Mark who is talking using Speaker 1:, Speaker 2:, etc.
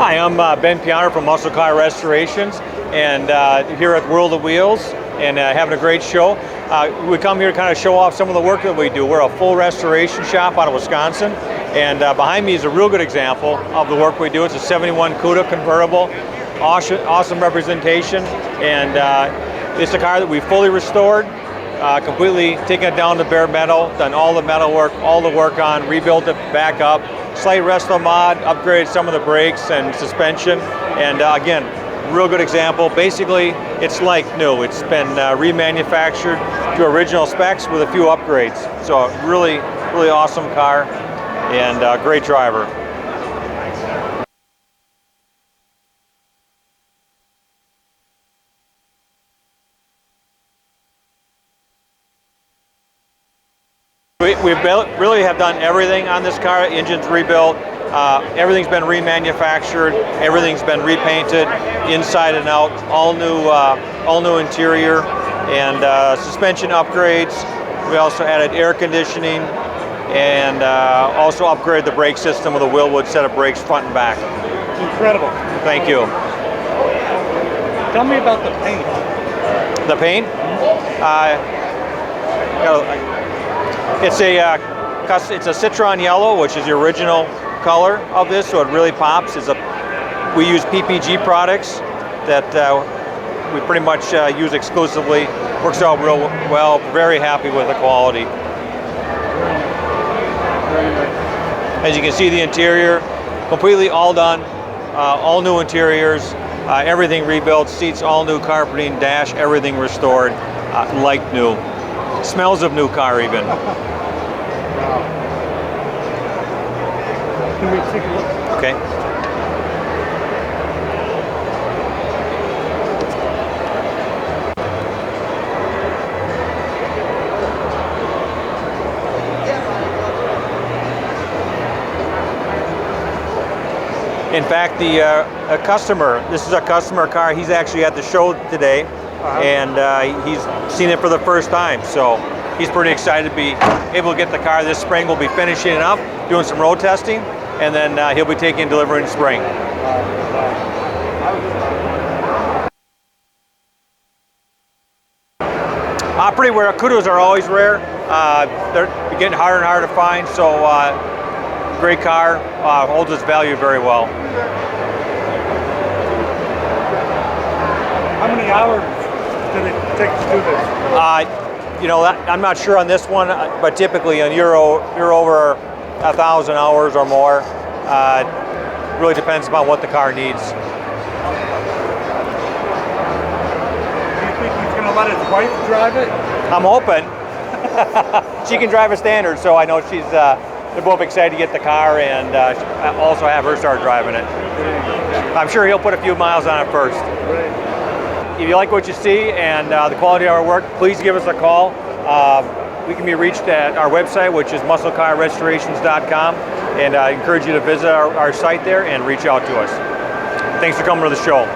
Speaker 1: Hi, I'm Ben Pianer from Muscle Car Restorations, and here at World of Wheels, and having a great show. We come here to kind of show off some of the work that we do. We're a full restoration shop out of Wisconsin, and behind me is a real good example of the work we do. It's a 71 CUDA convertible, awesome representation, and it's a car that we fully restored, completely taken it down to bare metal, done all the metal work, all the work on, rebuilt it back up, slight resto mod, upgraded some of the brakes and suspension, and again, real good example. Basically, it's like new. It's been remanufactured to original specs with a few upgrades. So really, really awesome car and great driver. We really have done everything on this car. Engine's rebuilt, everything's been remanufactured, everything's been repainted inside and out, all new interior, and suspension upgrades. We also added air conditioning and also upgraded the brake system with a Willwood set of brakes front and back.
Speaker 2: Incredible.
Speaker 1: Thank you.
Speaker 2: Tell me about the paint.
Speaker 1: The paint? It's a citron yellow, which is the original color of this, so it really pops. We use PPG products that we pretty much use exclusively. Works out real well. Very happy with the quality.
Speaker 2: Very nice.
Speaker 1: As you can see, the interior completely all done, all new interiors, everything rebuilt, seats all new, carpeting, dash, everything restored, like new. Smells of new car even.
Speaker 2: Can we take a look?
Speaker 1: Okay. In fact, a customer, this is a customer car, he's actually at the show today, and he's seen it for the first time, so he's pretty excited to be able to get the car this spring. We'll be finishing it up, doing some road testing, and then he'll be taking delivery in spring. Pretty rare. CUDAs are always rare. They're getting harder and harder to find, so great car, holds its value very well.
Speaker 2: How many hours did it take to do this?
Speaker 1: You know, I'm not sure on this one, but typically you're over 1,000 hours or more. Really depends upon what the car needs.
Speaker 2: Do you think he's going to let his wife drive it?
Speaker 1: I'm hoping. She can drive a standard, so I know they're both excited to get the car and also have her start driving it. I'm sure he'll put a few miles on it first. If you like what you see and the quality of our work, please give us a call. We can be reached at our website, which is musclecarrestorations.com, and I encourage you to visit our site there and reach out to us. Thanks for coming to the show.